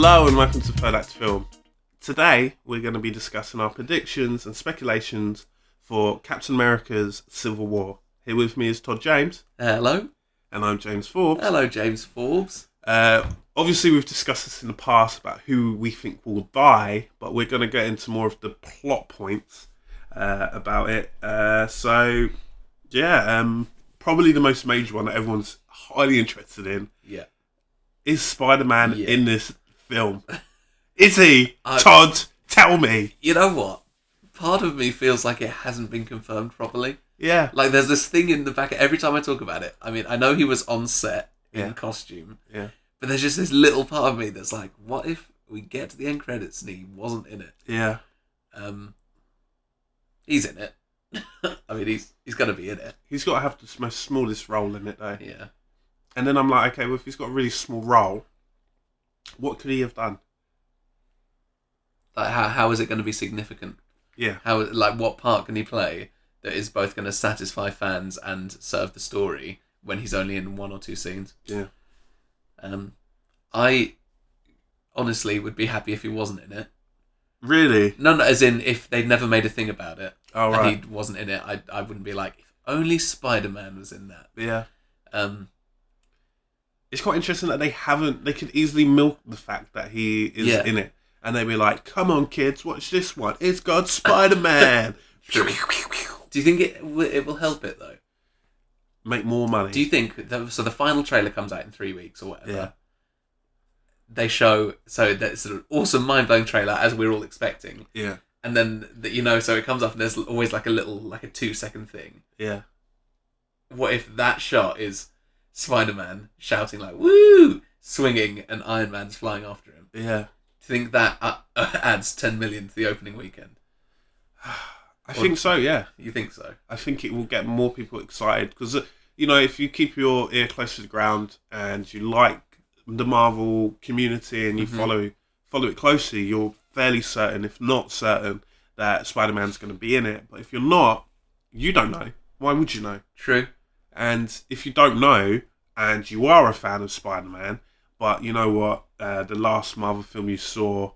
Hello and welcome to Third Act Film. Today we're going to be discussing our predictions and speculations for Captain America's Civil War. Here with me is Todd James. Hello. And I'm James Forbes. Hello, James Forbes. Obviously we've discussed this in the past about who we think will die, but we're going to get into more of the plot points about it. Probably the most major one that everyone's highly interested in. Yeah. Is Spider-Man in this film? Is he? Todd, tell me. You know what? Part of me feels like it hasn't been confirmed properly. Yeah. Like there's this thing in the back, every time I talk about it, I mean, I know he was on set in costume. Yeah. But there's just this little part of me that's like, what if we get to the end credits and he wasn't in it? Yeah. He's in it. I mean, he's going to be in it. He's got to have the most smallest role in it, though. Yeah. And then I'm like, okay, well, if he's got a really small role, what could he have done? Like, how is it going to be significant? Yeah. What part can he play that is both going to satisfy fans and serve the story when he's only in one or two scenes? Yeah. I honestly would be happy if he wasn't in it. Really? No, as in if they'd never made a thing about it. Oh, right. And he wasn't in it, I wouldn't be like, if only Spider-Man was in that. Yeah. It's quite interesting that they could easily milk the fact that he is in it. And they'd be like, come on, kids, watch this one. It's got Spider-Man. True. Do you think it will help it, though? Make more money. Do you think... So the final trailer comes out in 3 weeks or whatever. Yeah. They show... So that's an awesome, mind-blowing trailer, as we're all expecting. Yeah. And then, so it comes up and there's always like a 2-second thing. Yeah. What if that shot is Spider-Man shouting like, woo! Swinging and Iron Man's flying after him? Yeah. Do you think that adds 10 million to the opening weekend? I think so, yeah. You think so? I think it will get more people excited because, if you keep your ear close to the ground and you like the Marvel community and you follow it closely, you're fairly certain, if not certain, that Spider-Man's going to be in it. But if you're not, you don't know. Why would you know? True. And if you don't know and you are a fan of Spider-Man, but you know what, the last Marvel film you saw,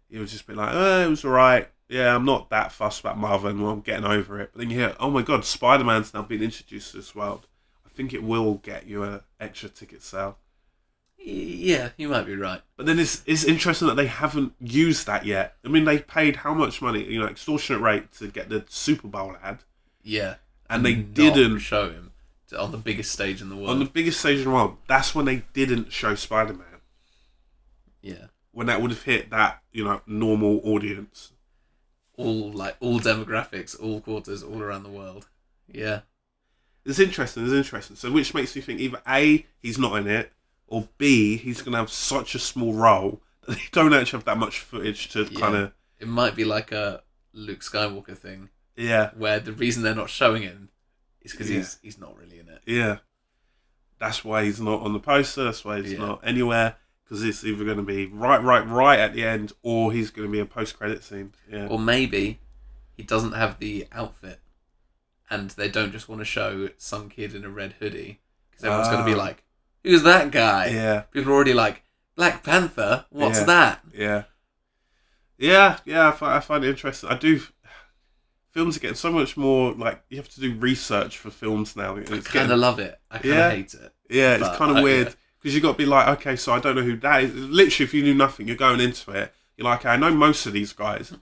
it was just be like, it was alright. Yeah, I'm not that fussed about Marvel and I'm getting over it. But then you hear, oh my god, Spider-Man's now been introduced to this world. I think it will get you an extra ticket sale. Yeah, you might be right. But then it's interesting that they haven't used that yet. I mean, they paid how much money, extortionate rate to get the Super Bowl ad. Yeah. And they didn't show him on the biggest stage in the world. On the biggest stage in the world. That's when they didn't show Spider-Man. Yeah. When that would have hit that, normal audience. All demographics, all quarters, all around the world. Yeah. It's interesting. So which makes me think either A, he's not in it, or B, he's going to have such a small role that they don't actually have that much footage to kind of... It might be like a Luke Skywalker thing. Yeah. Where the reason they're not showing him is because he's not really in it. Yeah. That's why he's not on the poster. That's why he's not anywhere. Because it's either going to be right at the end, or he's going to be a post-credit scene. Yeah. Or maybe he doesn't have the outfit, and they don't just want to show some kid in a red hoodie, because everyone's going to be like, who's that guy? Yeah. People are already like, Black Panther? What's that? Yeah. Yeah, I find it interesting. I do... Films are getting so much more, you have to do research for films now. I kind of love it. I kind of hate it. Yeah, it's kind of weird. Because you've got to be like, okay, so I don't know who that is. Literally, if you knew nothing, you're going into it. You're like, okay, I know most of these guys.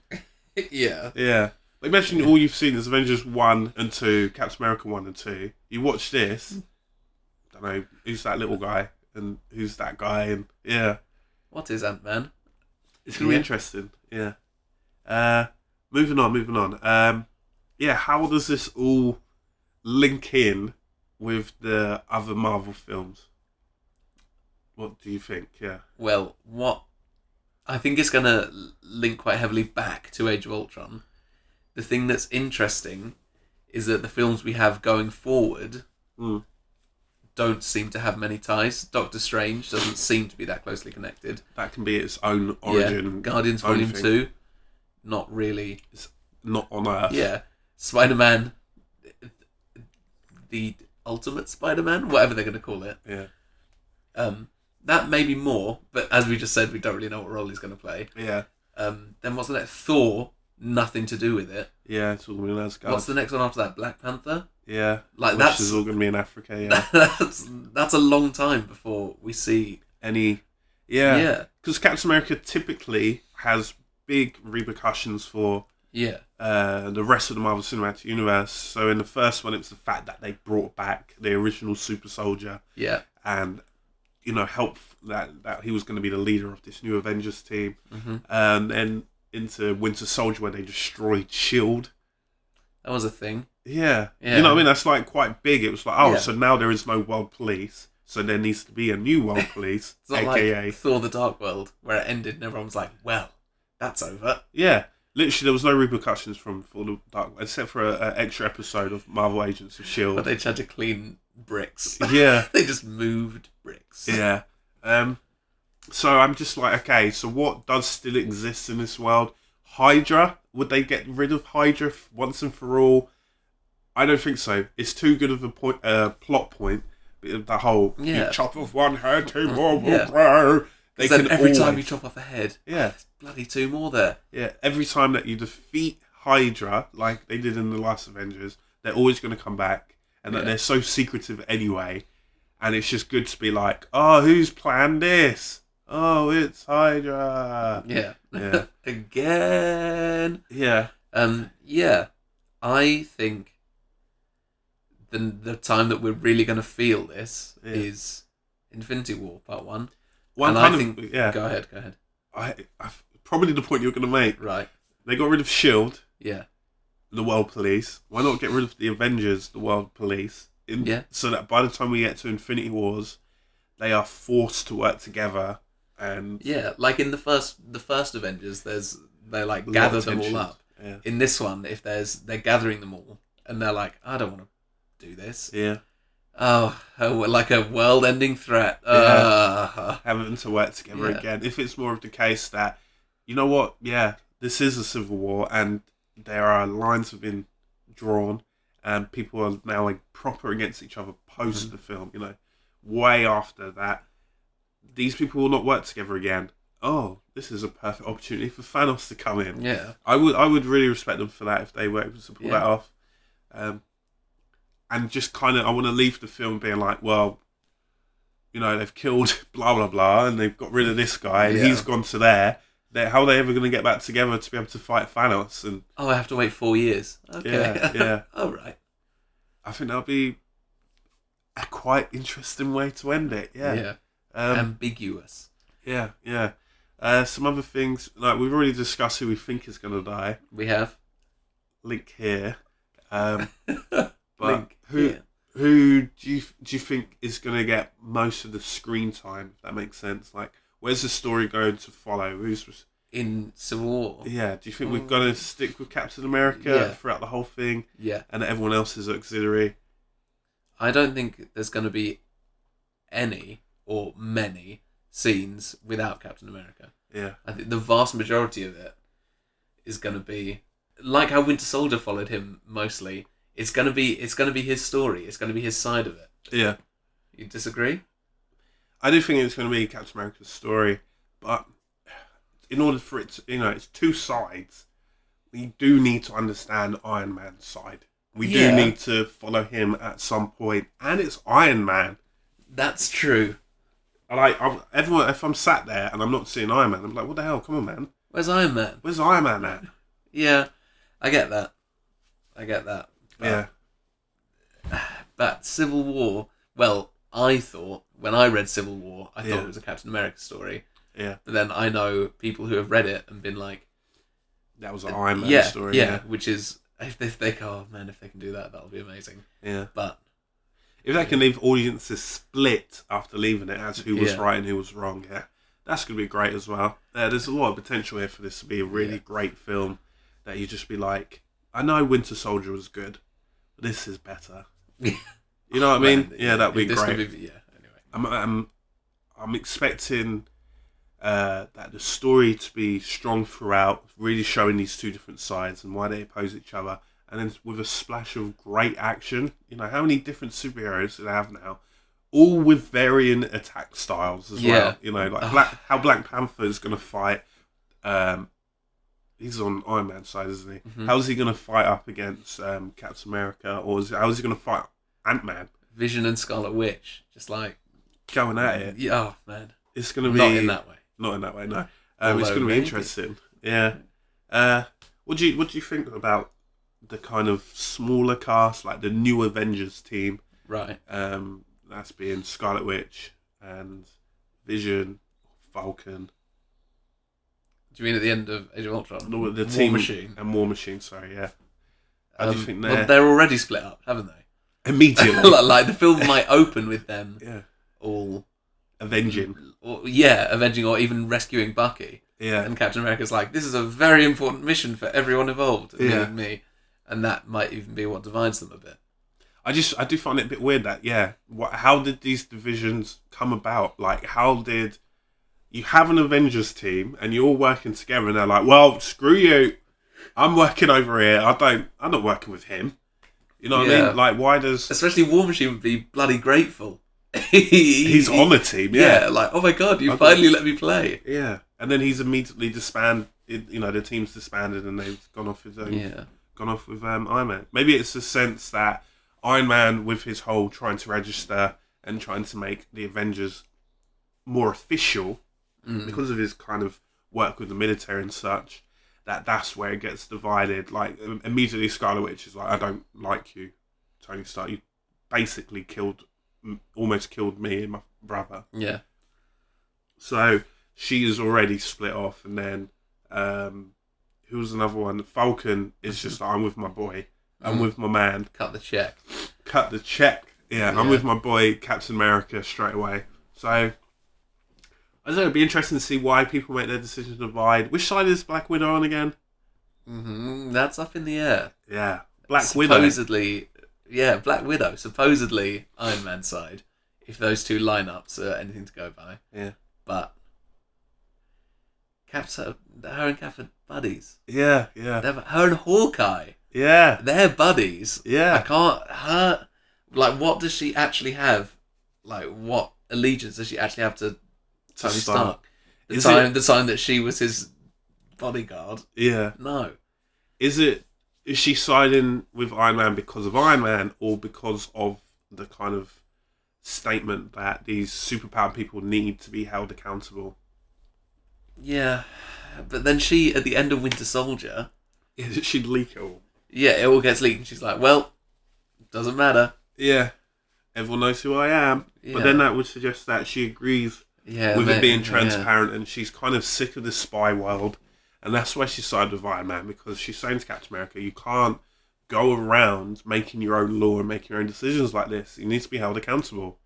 Yeah. Yeah. But imagine all you've seen is Avengers 1 and 2, Captain America 1 and 2. You watch this, don't know, who's that little guy? And who's that guy? And yeah. What is Ant-Man? It's going to be interesting. Yeah. Moving on. How does this all link in with the other Marvel films? What do you think? Yeah. Well, what I think is going to link quite heavily back to Age of Ultron. The thing that's interesting is that the films we have going forward don't seem to have many ties. Doctor Strange doesn't seem to be that closely connected. That can be its own origin. Yeah. Guardians Volume 2, not really. It's not on Earth. Yeah. Spider-Man, the Ultimate Spider-Man, whatever they're going to call it. Yeah. that may be more, but as we just said, we don't really know what role he's going to play. Yeah. Then what's the next? Thor, nothing to do with it. Yeah, it's all going to be Asgard. What's the next one after that? Black Panther? Yeah. Like, Which that's is all going to be in Africa, yeah. that's a long time before we see... Any... Yeah. Yeah. Because Captain America typically has big repercussions for Yeah. the rest of the Marvel Cinematic Universe. So in the first one, it's the fact that they brought back the original Super Soldier Yeah. and, you know, help that he was going to be the leader of this new Avengers team. Mm-hmm. And then into Winter Soldier where they destroyed S.H.I.E.L.D. That was a thing. Yeah. Yeah. You know what I mean? That's like quite big. It was like, oh, Yeah. so now there is no world police. So there needs to be a new world police, It's not aka... like Thor the Dark World, where it ended and everyone was like, well, that's over. Yeah. Literally, there was no repercussions from Thor the Dark World, except for an extra episode of Marvel Agents of S.H.I.E.L.D. But they tried to clean bricks. Yeah. They just moved bricks. Yeah. So I'm just like, okay, so what does still exist in this world? Hydra? Would they get rid of Hydra once and for all? I don't think so. It's too good of a plot point. The whole, Yeah. you chop off one head, two more will Yeah. grow. They Then can every time always- you chop off a head, Yeah. there's bloody two more there. Yeah, every time that you defeat Hydra, like they did in the last Avengers, they're always going to come back. And that Yeah. they're so secretive anyway. And it's just good to be like, oh, who's planned this? Oh, it's Hydra. Yeah. Yeah. Again. Yeah. Yeah. I think the time that we're really going to feel this Yeah. is Infinity War Part 1. One And kind I of, think... yeah. Go ahead. I probably the point you're going to make. Right. They got rid of S.H.I.E.L.D., Yeah. the world police. Why not get rid of the Avengers, the world police? Yeah. So that by the time we get to Infinity Wars, they are forced to work together. And Yeah. Like in the first Avengers, they like a lot gather of them all tensions. up. Yeah. In this one, if they're gathering them all and they're like, I don't want to do this. Yeah. Oh, like a world-ending threat. Having to work together Yeah. again. If it's more of the case that, you know what, yeah, this is a civil war and there are lines have been drawn and people are now like proper against each other post the film, you know, way after that, these people will not work together again. Oh, this is a perfect opportunity for Thanos to come in. Yeah. I would really respect them for that if they were able to pull Yeah. that off. And just kind of, I want to leave the film being like, well, you know, they've killed blah, blah, blah, and they've got rid of this guy, and Yeah. he's gone to there. How are they ever going to get back together to be able to fight Thanos? And Oh, I have to wait 4 years. Okay. yeah, yeah. All right. I think that'll be a quite interesting way to end it. Yeah. Ambiguous. Yeah, yeah. Some other things, like we've already discussed who we think is going to die. We have. Link here. But Link who here. who do you think is going to get most of the screen time? If that makes sense. Like, where's the story going to follow? Who's In Civil War. yeah? Do you think we're going to stick with Captain America Yeah. throughout the whole thing, Yeah. and everyone else is auxiliary? I don't think there's going to be any or many scenes without Captain America. Yeah, I think the vast majority of it is going to be like how Winter Soldier followed him mostly. It's going to be his story. It's going to be his side of it. yeah. You disagree? I do think it's going to be Captain America's story, but in order for it to, you know, it's two sides. We do need to understand Iron Man's side. We do Yeah. need to follow him at some point, and it's Iron Man. That's true. Everyone, if I'm sat there and I'm not seeing Iron Man, I'm like, what the hell? Come on, man. Where's Iron Man? Where's Iron Man at? Yeah, I get that. But, Yeah. But Civil War, well, I thought, when I read Civil War, I thought Yeah. it was a Captain America story. Yeah. But then I know people who have read it and been like, That was an Iron Man yeah, story. yeah, which is, if they go, oh man, if they can do that, that'll be amazing. Yeah. But, If they can leave audiences split after leaving it as who was Yeah. right and who was wrong, yeah, that's going to be great as well. There's a lot of potential here for this to be a really Yeah. great film that you just be like, I know Winter Soldier was good, but this is better. You know what I mean? Yeah, that'd be this great. could be- yeah, anyway. I'm expecting that the story to be strong throughout, really showing these two different sides and why they oppose each other, and then with a splash of great action. You know, how many different superheroes do they have now? all with varying attack styles as Yeah. well. You know, like how Black Panther is going to fight. He's on Iron Man's side, isn't he? Mm-hmm. How's he going to fight up against Captain America, or how is he going to fight Ant-Man? Vision and Scarlet Witch, just like Going at it. yeah, oh man, It's going to be not in that way. Not in that way, no. It's Although going to be maybe. interesting. Yeah. What do you think about the kind of smaller cast, like the new Avengers team? Right. That's being Scarlet Witch and Vision, Falcon. Do you mean at the end of Age of Ultron? No, the War team Machine. and War Machine. Sorry, yeah. How do you think well, they're already split up, haven't they? immediately? Like the film might open with them Yeah, all avenging. avenging or even rescuing Bucky. Yeah, And Captain America's like, this is a very important mission for everyone involved, Yeah. including me. And that might even be what divides them a bit. I do find it a bit weird that how did these divisions come about? Like, how did you have an Avengers team and you're all working together and they're like, well, screw you, I'm working over here. I'm not working with him. You know what I Yeah. mean? Like, why does Especially War Machine would be bloody grateful. he's on the team? Yeah, like, oh my god, you finally let me play. Yeah, and then he's immediately disbanded. You know, the team's disbanded and they've gone off his own. Yeah. Gone off with Iron Man. Maybe it's a sense that Iron Man, with his whole trying to register and trying to make the Avengers more official, because of his kind of work with the military and such, that's where it gets divided. Like, immediately Scarlet Witch is like, I don't like you, Tony Stark. You basically almost killed me and my brother. Yeah. So she is already split off, and then who was another one? Falcon is just like, I'm with my boy, I'm with my man. Cut the check. Cut the check. Yeah, I'm with my boy Captain America straight away. So I don't know. It'd be interesting to see why people make their decision to divide. Which side is Black Widow on again? That's up in the air. Yeah, Black Widow. Supposedly, yeah, Black Widow. Supposedly Iron Man's side. If those two lineups are anything to go by. Yeah. But her and Cap are buddies. Yeah. Her and Hawkeye. Yeah. They're buddies. Yeah. What does she actually have? Like, what allegiance does she actually have to Tony Stark? The time that she was his bodyguard. Yeah. No. Is she siding with Iron Man because of Iron Man, or because of the kind of statement that these superpowered people need to be held accountable? Yeah. But then she, at the end of Winter Soldier... Yeah, she'd leak it all. Yeah, it all gets leaked and she's like, well, doesn't matter. Yeah. Everyone knows who I am. Yeah. But then that would suggest that she agrees with it being transparent, and she's kind of sick of the spy world. And that's why she sided with Iron Man, because she's saying to Captain America, you can't go around making your own law and making your own decisions like this. You need to be held accountable.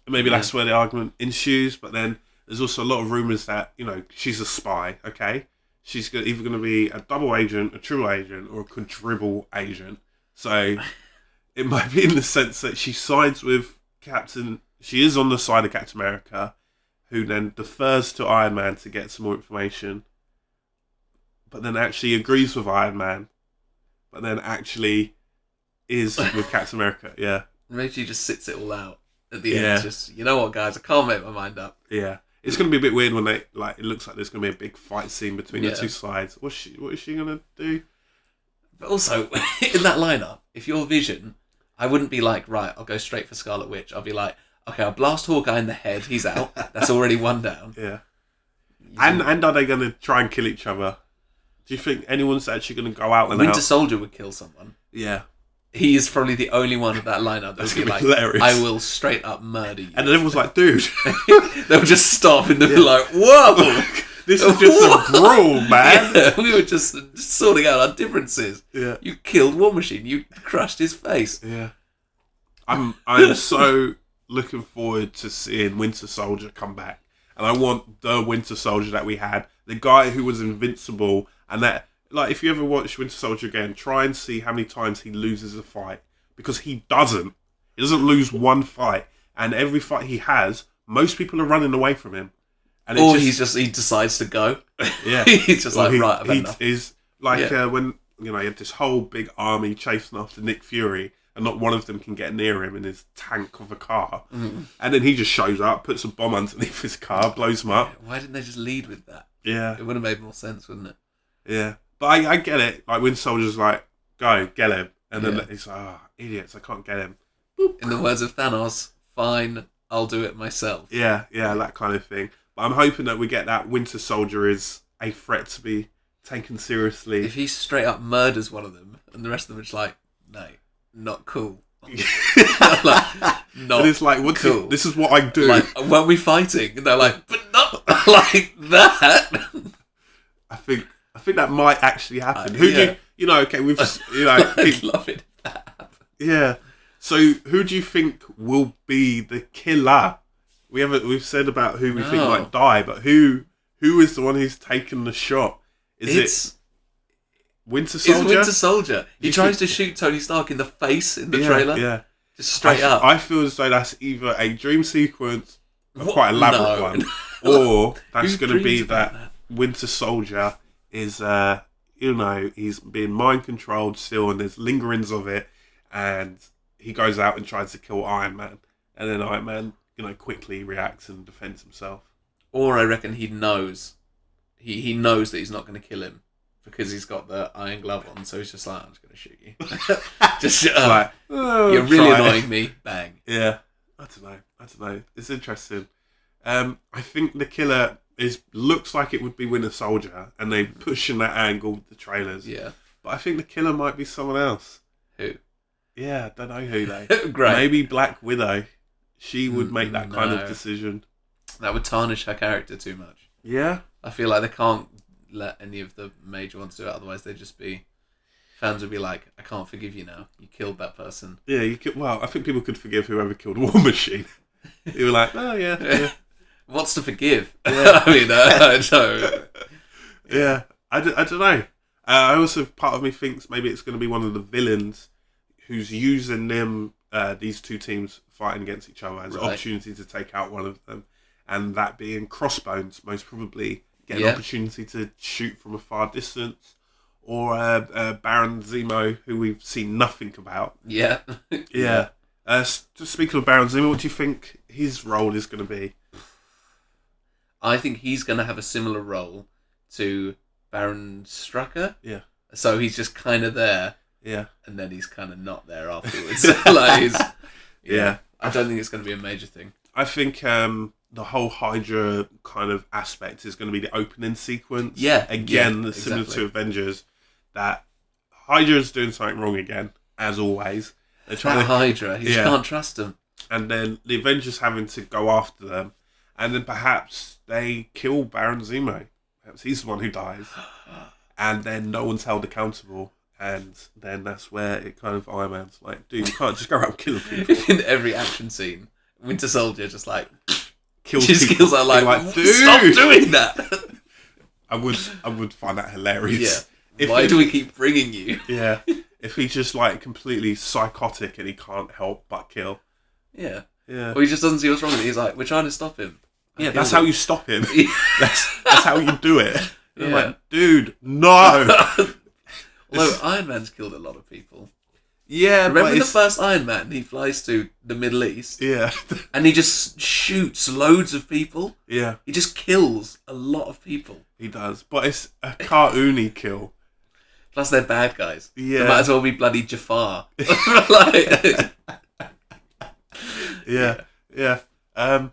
And maybe that's where the argument ensues, but then there's also a lot of rumours that, you know, she's a spy, okay? She's either going to be a double agent, a triple agent, or a quadruple agent. So it might be in the sense that she sides with she is on the side of Captain America, who then defers to Iron Man to get some more information, but then actually agrees with Iron Man, but then actually is with Captain America. Yeah. Maybe she just sits it all out at the end. Just, you know what, guys, I can't make my mind up. Yeah. It's going to be a bit weird when it looks like there's going to be a big fight scene between the two sides. What is she going to do? But also, in that lineup, if you're Vision, I wouldn't be like, right, I'll go straight for Scarlet Witch. I'll be like, okay, I'll blast Hawkeye in the head. He's out. That's already one down. Yeah. And are they going to try and kill each other? Do you think anyone's actually going to go out and Winter Soldier would kill someone. Yeah. He is probably the only one of that lineup that would be like, hilarious. I will straight up murder you. And then everyone's like, dude. They'll just stop and they'll be like, whoa! This is just a brawl, man. Yeah, we were just sorting out our differences. Yeah. You killed War Machine. You crushed his face. Yeah. I'm so looking forward to seeing Winter Soldier come back. And I want the Winter Soldier that we had. The guy who was invincible. And that, like, if you ever watch Winter Soldier again, try and see how many times he loses a fight. Because he doesn't. He doesn't lose one fight. And every fight he has, most people are running away from him. And he decides to go. Yeah. He's just like, right, I've had enough. Is like when, you know, you had this whole big army chasing after Nick Fury. and not one of them can get near him in his tank of a car. And then he just shows up, puts a bomb underneath his car, blows him up. Why didn't they just lead with that? Yeah. It would have made more sense, wouldn't it? Yeah. But I get it. Like, Winter Soldier's like, go, get him. And then Yeah. he's like, oh, idiots, I can't get him. In the words of Thanos, fine, I'll do it myself. Yeah, that kind of thing. But I'm hoping that we get that Winter Soldier is a threat to be taken seriously. If he straight up murders one of them, and the rest of them are just like, no, not cool. Like, not and it's like, what's cool. this is what I do. Like, weren't we fighting? And they're like, but not like that. I think that might actually happen. Who yeah. do you okay, we've I'd love it if that happened. yeah. So who do you think will be the killer? We've said about who we think No. might die, but who is the one who's taken the shot? Is It's it Winter Soldier? It's Winter Soldier. He You tries think- to shoot Tony Stark in the face in the Yeah, trailer. Yeah. Just straight up. I feel as though that's either a dream sequence, a What? quite elaborate No. one, or that's Who going to be dreams about that Winter Soldier is, he's being mind controlled still, and there's lingerings of it, and he goes out and tries to kill Iron Man, and then Iron Man, quickly reacts and defends himself. Or I reckon he knows. He knows that he's not going to kill him because he's got the iron glove on, so he's just like, I'm just going to shoot you. Just Like, you're really try it. annoying me. Bang. Yeah, I don't know. It's interesting. I think the killer looks like it would be Winter Soldier, and they push in that angle with the trailers. Yeah. But I think the killer might be someone else. Who? Yeah, I don't know who they. Great. Maybe Black Widow. She would make that kind No. of decision. That would tarnish her character too much. Yeah. I feel like they can't let any of the major ones do it, otherwise they'd just be... Fans would be like, I can't forgive you now. You killed that person. Yeah, you could. Well, I think people could forgive whoever killed War Machine. You were like, oh yeah. What's to forgive? I mean, no. Yeah, I don't know. I also, part of me thinks maybe it's going to be one of the villains who's using them, these two teams fighting against each other as an Right. opportunity to take out one of them, and that being Crossbones, most probably get an Yeah. opportunity to shoot from a far distance, or Baron Zemo, who we've seen nothing about. Yeah. Yeah. Just speaking of Baron Zemo, what do you think his role is going to be? I think he's going to have a similar role to Baron Strucker. Yeah. So he's just kind of there, Yeah. and then he's kind of not there afterwards. Like, Yeah. I don't think it's going to be a major thing. I think the whole Hydra kind of aspect is going to be the opening sequence. Yeah, Again, yeah, similar exactly. to Avengers, that Hydra's doing something wrong again, as always. They're That trying to, Hydra, you Yeah. can't trust him. and then the Avengers having to go after them, and then perhaps they kill Baron Zemo. Perhaps he's the one who dies, and then no one's held accountable. And then that's where it kind of Iron Man's like, dude, you can't just go around killing people. In every action scene, Winter Soldier just like Kills just people. kills. Are like, dude, stop doing that. I would find that hilarious. Yeah. Why do we keep bringing you? Yeah, if he's just like completely psychotic and he can't help but kill. Yeah. Yeah, Or he just doesn't see what's wrong with it. He's like, we're trying to stop him. yeah, that's how you stop him. you. That's how you do it. And I'm Yeah. like, dude, no. Although Iron Man's killed a lot of people. Yeah, Remember but the it's, first Iron Man? He flies to the Middle East yeah, and he just shoots loads of people. yeah, He just kills a lot of people. he does. But it's a cartoony kill. Plus, they're bad guys. Yeah. They might as well be bloody Jafar. Like, Yeah, yeah. I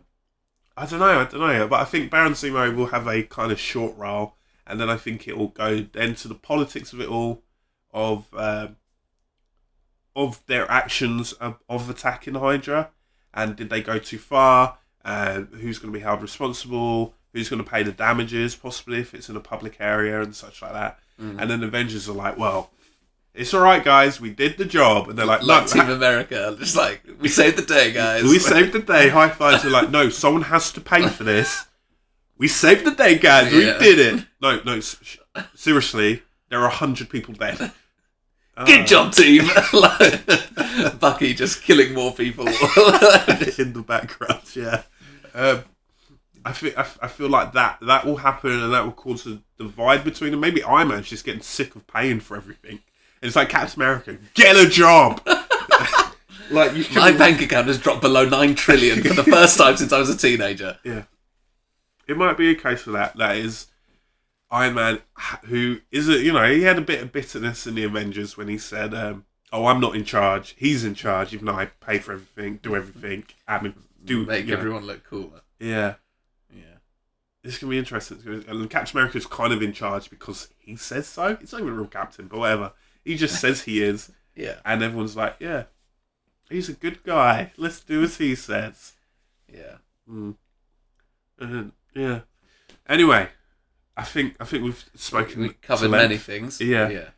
don't know, but I think Baron Zemo will have a kind of short role, and then I think it will go then to the politics of it all, of their actions of attacking Hydra, and did they go too far? Who's going to be held responsible? Who's going to pay the damages, possibly if it's in a public area and such like that? And then Avengers are like, well, it's all right, guys, we did the job, and they're like, like no, Team America. Just like, we saved the day, guys. we saved the day. High fives are like, no, someone has to pay for this. We saved the day, guys. Yeah. We did it. No, seriously, there are 100 people dead. Good job, team. Like, Bucky just killing more people. In the background, yeah. I feel like that will happen, and that will cause a divide between them. Maybe Iron Man's just getting sick of paying for everything. And it's like Captain America, get a job. Like you My bank account has dropped below 9 trillion for the first time since I was a teenager. Yeah. It might be a case for that. That is Iron Man, who is he had a bit of bitterness in the Avengers when he said, "Oh, I'm not in charge. He's in charge. Even though I pay for everything, do everything, Make everyone look cooler." Yeah. Yeah. This can be interesting. And Captain America's kind of in charge because he says so. He's not even a real captain, but whatever. He just says he is. Yeah. And everyone's like, yeah, he's a good guy. Let's do as he says. Yeah. Yeah. Anyway, I think we've spoken. We covered many things. Yeah.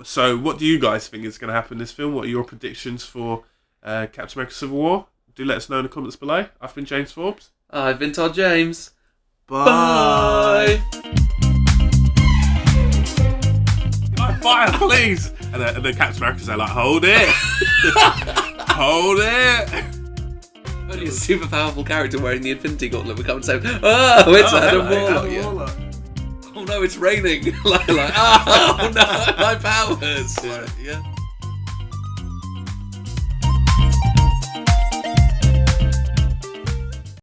So, what do you guys think is going to happen in this film? What are your predictions for Captain America: Civil War? Do let us know in the comments below. I've been James Forbes. I've been Todd James. Bye. Fire, please! And then Captain America's there like, hold it! Hold it! Only a super powerful character wearing the Infinity Gauntlet would come and say, "Oh, it's Adam Warlock." Oh no, it's raining. like, oh no, my powers. Yeah.